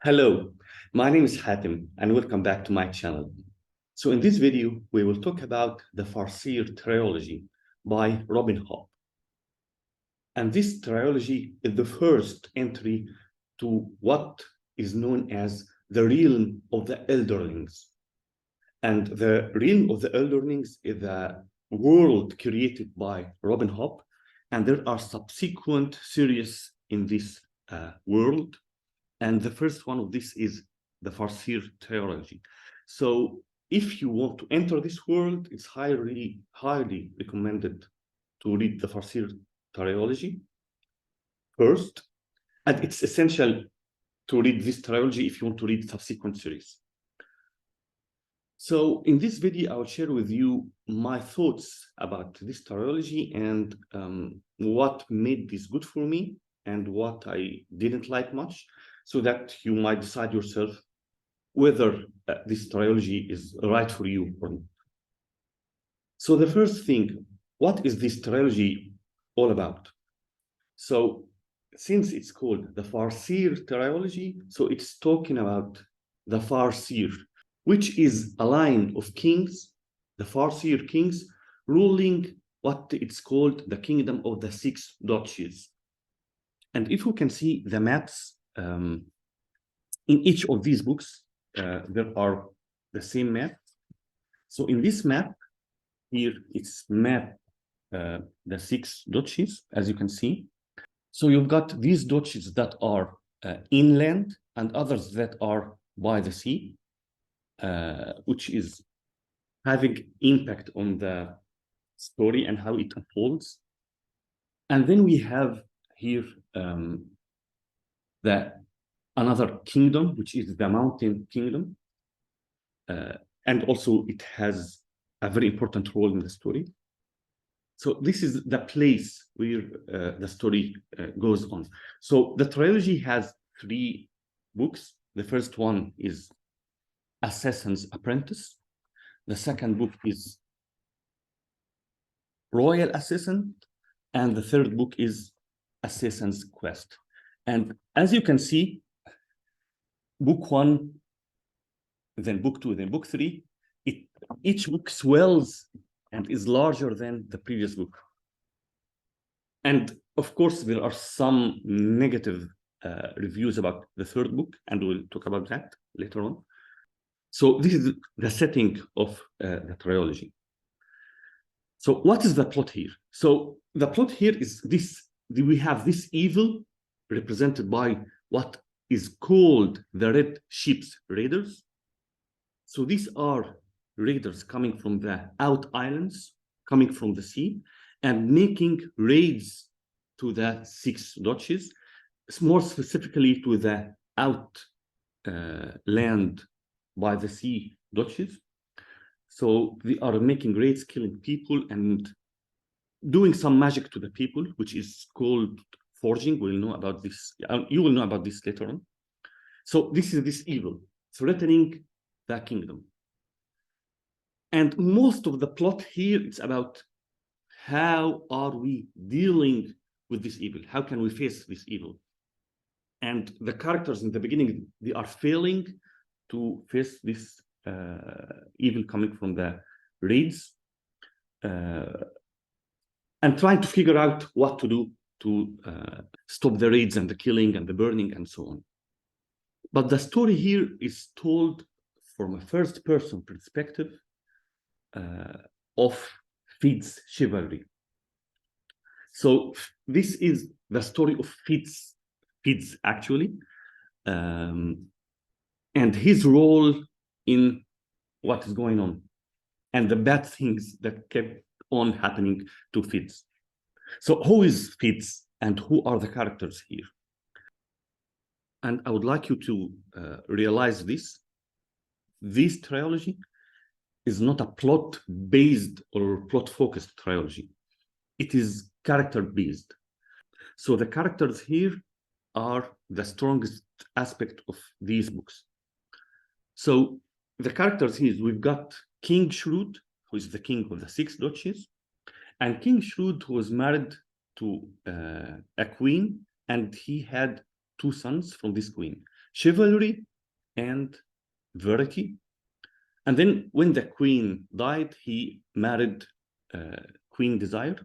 Hello, my name is Hatem and welcome back to my channel. So in this video, we will talk about the Farseer Trilogy by Robin Hobb. And this trilogy is the first entry to what is known as the realm of the Elderlings. And the realm of the Elderlings is a world created by Robin Hobb, and there are subsequent series in this world. And the first one of this is the Farseer Trilogy. So if you want to enter this world, it's highly recommended to read the Farseer Trilogy first. And it's essential to read this trilogy if you want to read subsequent series. So in this video, I will share with you my thoughts about this trilogy and what made this good for me and what I didn't like much, so that you might decide yourself whether this trilogy is right for you or not. So the first thing, what is this trilogy all about? So since it's called the Farseer Trilogy, so it's talking about the Farseer, which is a line of kings, the Farseer kings, ruling what it's called the Kingdom of the Six Duchies. And if you can see the maps, in each of these books, there are the same map. So in this map, here it's map the six duchies, as you can see. So you've got these duchies that are inland and others that are by the sea, which is having impact on the story and how it unfolds. And then we have here another kingdom, which is the Mountain Kingdom. And also it has a very important role in the story. So this is the place where the story goes on. So the trilogy has 3 books. The first one is Assassin's Apprentice. The second book is Royal Assassin. And the third book is Assassin's Quest. And as you can see, book 1, then book 2, then book 3, each book swells and is larger than the previous book. And of course, there are some negative reviews about the third book, and we'll talk about that later on. So this is the setting of the trilogy. So what is the plot here? So the plot here is this: we have this evil represented by what is called the Red Ships Raiders. So these are raiders coming from the out islands, coming from the sea, and making raids to the 6 duchies, more specifically to the out land by the sea duchies. So they are making raids, killing people, and doing some magic to the people, which is called forging. We'll know about this. You will know about this later on. So this is this evil threatening the kingdom. And most of the plot here is about how are we dealing with this evil? How can we face this evil? And the characters in the beginning, they are failing to face this evil coming from the raids, and trying to figure out what to do to stop the raids and the killing and the burning and so on. But the story here is told from a first-person perspective of Fid's chivalry. So this is the story of Fid's actually, and his role in what is going on and the bad things that kept on happening to Fid. So who is Fid and who are the characters here? And I would like you to realize this trilogy is not a plot-based or plot-focused trilogy. It is character-based. So the characters here are the strongest aspect of these books. So the characters here, we've got King Shrewd, who is the king of the 6 duchies, and King Shrewd, who was married to a queen, and he had 2 sons from this queen. chivalry and virtue. And then when the queen died, he married Queen Desire,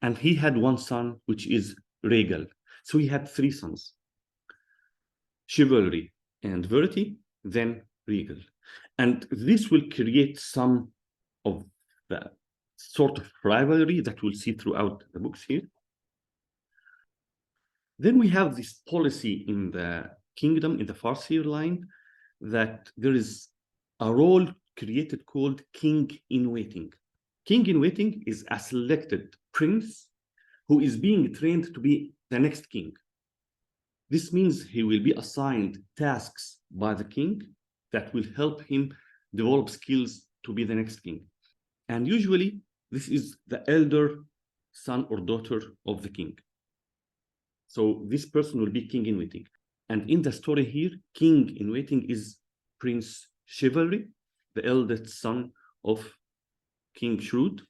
and he had one son, which is Regal. So he had three sons: chivalry and virtue, then Regal. And this will create some of the sort of rivalry that we'll see throughout the books here. Then we have this policy in the kingdom, in the Farseer line, that there is a role created called king in waiting. King in waiting is a selected prince who is being trained to be the next king. This means he will be assigned tasks by the king that will help him develop skills to be the next king. And usually, this is the elder son or daughter of the king. So this person will be king in waiting. And in the story here, king in waiting is Prince Chivalry, the eldest son of King Shrewd.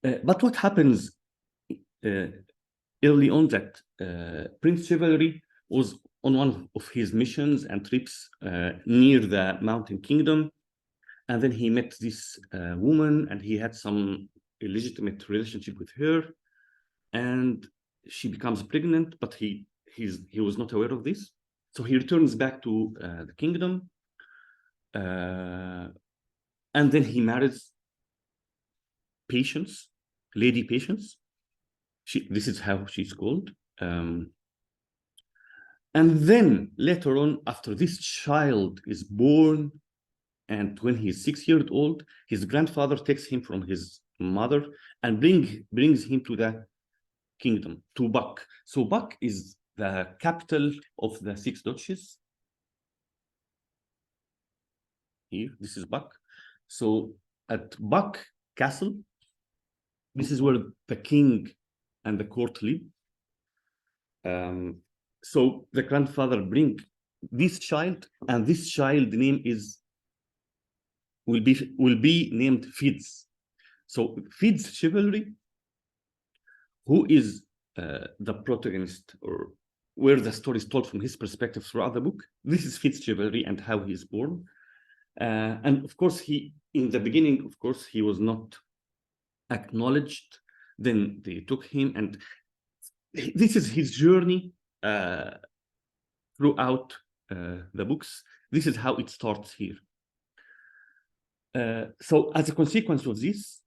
But what happens early on that Prince Chivalry was on one of his missions and trips near the Mountain Kingdom. And then he met this woman, and he had some illegitimate relationship with her. And she becomes pregnant, but he was not aware of this. So he returns back to the kingdom. And then he marries Patience, Lady Patience. This is how she's called. And then later on, after this child is born, and when he's 6 years old, his grandfather takes him from his mother and brings him to the kingdom, to Buck. So Buck is the capital of the Six Duchies. Here, this is Buck. So at Buck Castle, this is where the king and the court live. So the grandfather bring this child, and this child name will be named Fitz. So Fitz Chivalry, who is the protagonist, or where the story is told from his perspective throughout the book. This is Fitz Chivalry and how he is born. And of course, in the beginning, of course, he was not acknowledged. Then they took him, and this is his journey throughout the books. This is how it starts here. So as a consequence of this,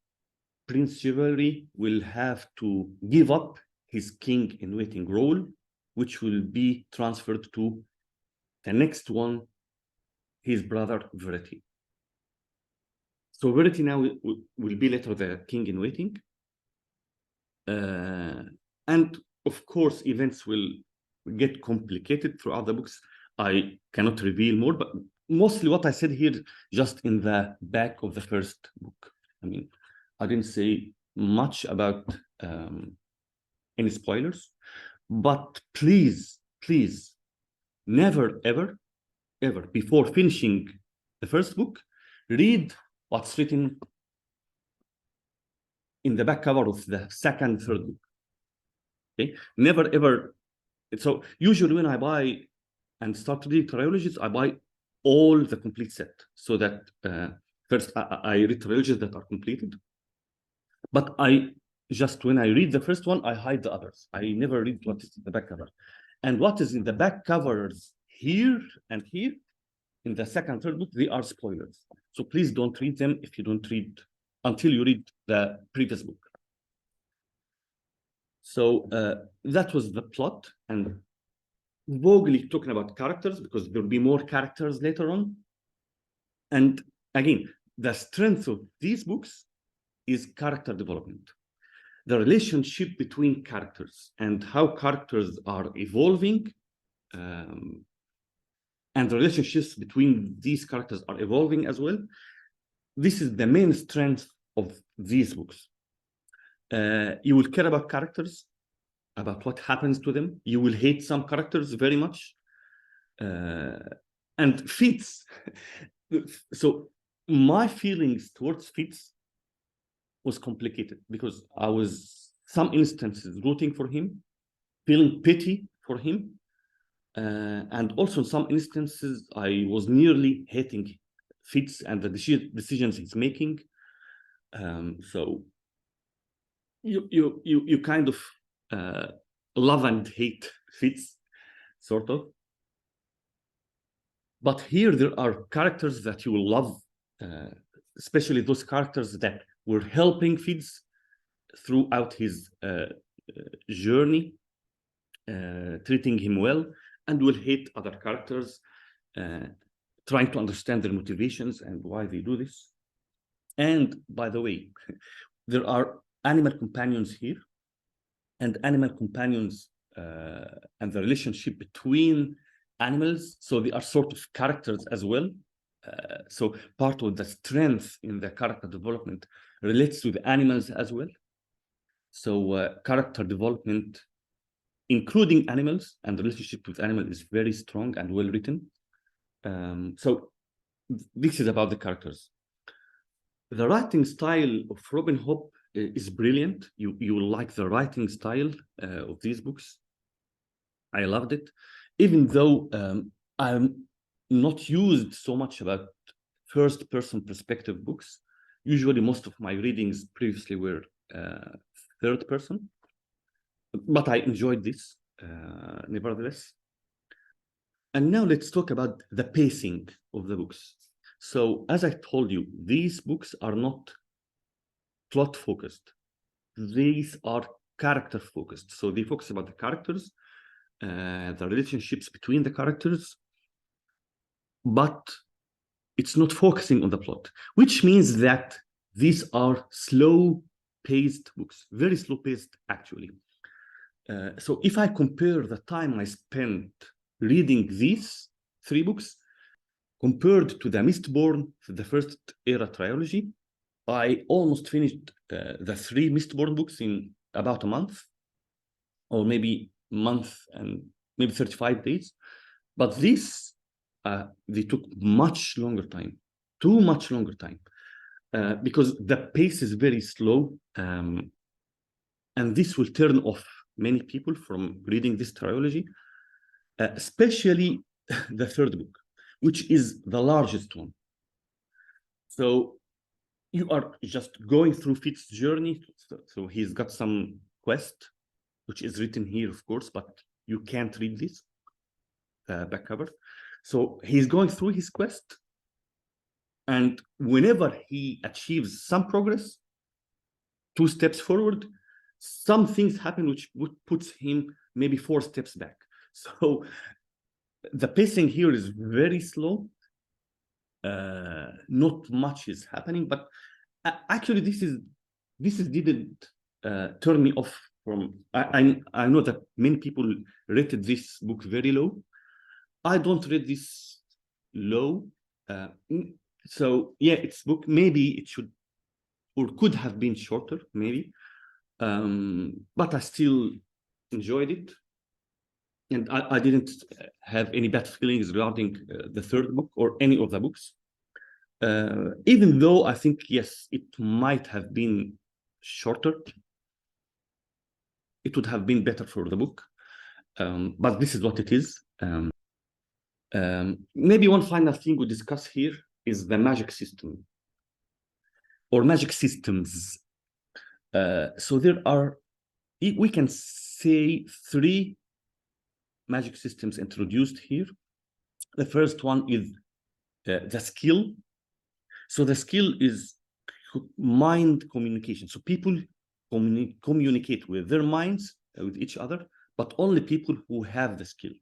Prince Chivalry will have to give up his king in waiting role, which will be transferred to the next one, his brother Verity. So Verity now will be later the king in waiting. And of course, events will get complicated throughout the books. I cannot reveal more, but mostly what I said here, just in the back of the first book. I mean, I didn't say much about any spoilers, but please, never, ever, before finishing the first book, read what's written in the back cover of the second, third book. Okay, never, ever. So usually when I buy and start reading trilogies, I buy all the complete set, so that first I read trilogies that are completed. But when I read the first one, I hide the others. I never read what is in the back cover. And what is in the back covers here and here, in the second, third book, they are spoilers. So please don't read them if you don't read, until you read the previous book. So that was the plot, and vaguely talking about characters, because there'll be more characters later on. And again, the strength of these books is character development. The relationship between characters and how characters are evolving, and the relationships between these characters are evolving as well. This is the main strength of these books. You will care about characters, about what happens to them. You will hate some characters very much. And Fitz, so my feelings towards Fitz was complicated, because I was, some instances, rooting for him, feeling pity for him, And also in some instances, I was nearly hating Fitz and the decisions he's making. So you kind of love and hate Fitz, sort of. But here there are characters that you will love, especially those characters that were helping Fitz throughout his journey, treating him well, and will hate other characters, trying to understand their motivations and why they do this. And by the way, there are animal companions here, and animal companions and the relationship between animals. So they are sort of characters as well. So part of the strength in the character development relates to the animals as well. So character development, including animals and the relationship with animals, is very strong and well written. So this is about the characters. The writing style of Robin Hobb is brilliant. You will like the writing style of these books. I loved it, even though I'm not used so much about first-person perspective books. Usually, most of my readings previously were third person, but I enjoyed this nevertheless. And now let's talk about the pacing of the books. So as I told you, these books are not plot focused. These are character focused. So they focus about the characters, the relationships between the characters, but it's not focusing on the plot, which means that these are slow-paced books, very slow-paced, actually. So if I compare the time I spent reading these three books compared to the Mistborn, the first era trilogy, I almost finished the three Mistborn books in about a month, or maybe a month and maybe 35 days. But this, they took much longer time, too much longer time, because the pace is very slow. And this will turn off many people from reading this trilogy, especially the third book, which is the largest one. So you are just going through Fitz's journey. So he's got some quest, which is written here, of course, but you can't read this back cover. So he's going through his quest, and whenever he achieves some progress, 2 steps forward, some things happen which puts him maybe 4 steps back. So the pacing here is very slow. Not much is happening, but actually this didn't turn me off from. I know that many people rated this book very low. I don't rate this low. So yeah, it's book. Maybe it should or could have been shorter, maybe. But I still enjoyed it. And I didn't have any bad feelings regarding the third book or any of the books. Even though I think, yes, it might have been shorter. It would have been better for the book. But this is what it is. Maybe one final thing we discuss here is the magic system or magic systems. So there are, we can say, 3 magic systems introduced here. The first one is the skill. So the skill is mind communication. So people communicate with their minds, with each other, but only people who have the skill.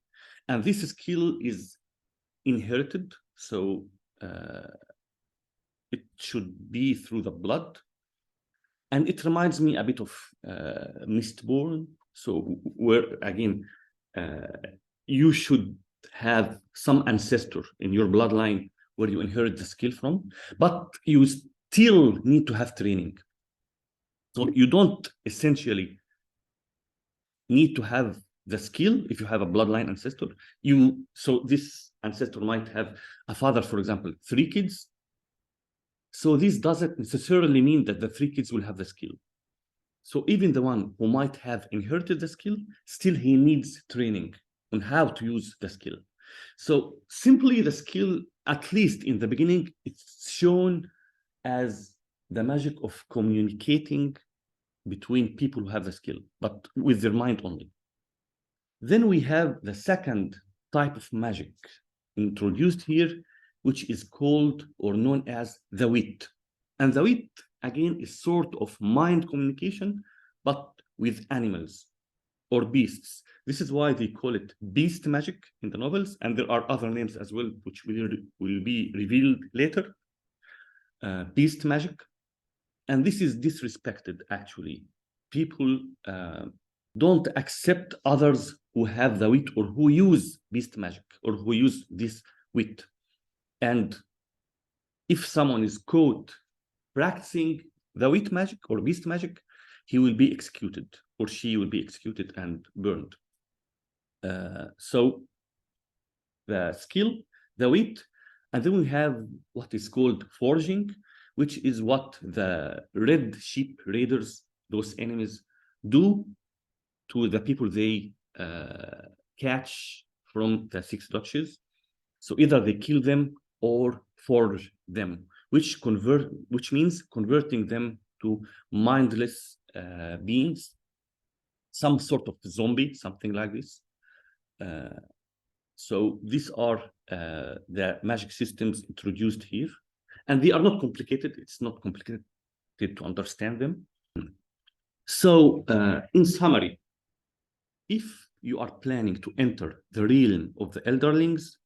And this skill is inherited. So it should be through the blood. And it reminds me a bit of Mistborn. So where, again, you should have some ancestor in your bloodline where you inherit the skill from, but you still need to have training. So you don't essentially need to have the skill if you have a bloodline ancestor. So this ancestor might have a father, for example, 3 kids. So this doesn't necessarily mean that the 3 kids will have the skill. So even the one who might have inherited the skill, still he needs training on how to use the skill. So simply the skill, at least in the beginning, it's shown as the magic of communicating between people who have the skill, but with their mind only. Then we have the second type of magic introduced here, which is called or known as the wit. And the wit, again, is sort of mind communication, but with animals or beasts. This is why they call it beast magic in the novels, and there are other names as well, which will be revealed later. Beast magic. And this is disrespected, actually. People don't accept others who have the wit or who use beast magic or who use this wit. And if someone is caught practicing the wit magic or beast magic, he will be executed, or she will be executed and burned. So the skill, the wit, and then we have what is called forging, which is what the red sheep raiders, those enemies, do to the people they catch from the Six Duchies. So either they kill them or forge them, which means converting them to mindless beings, some sort of zombie, something like this. So these are the magic systems introduced here, and they are not complicated. It's not complicated to understand them. So in summary, if you are planning to enter the realm of the Elderlings,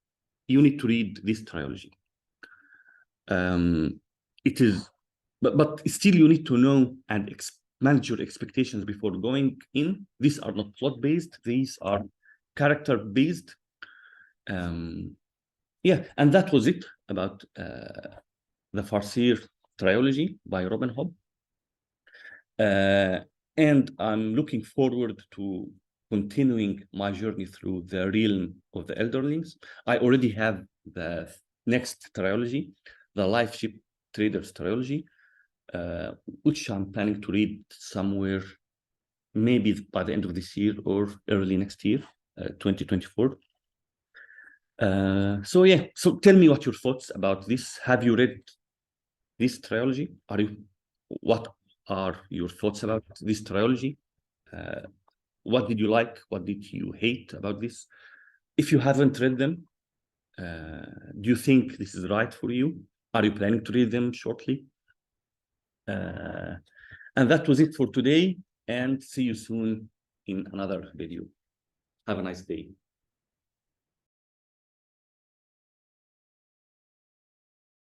you need to read this trilogy. It is, but still you need to know and manage your expectations before going in. These are not plot-based. These are character-based. Yeah, and that was it about the Farseer Trilogy by Robin Hobb. And I'm looking forward to continuing my journey through the realm of the Elderlings. I already have the next trilogy, the Life Ship Traders Trilogy, which I'm planning to read somewhere, maybe by the end of this year or early next year, 2024. So yeah, so tell me what your thoughts about this. Have you read this trilogy? What are your thoughts about this trilogy? What did you like? What did you hate about this? If you haven't read them, do you think this is right for you? Are you planning to read them shortly? And that was it for today, and see you soon in another video. Have a nice day.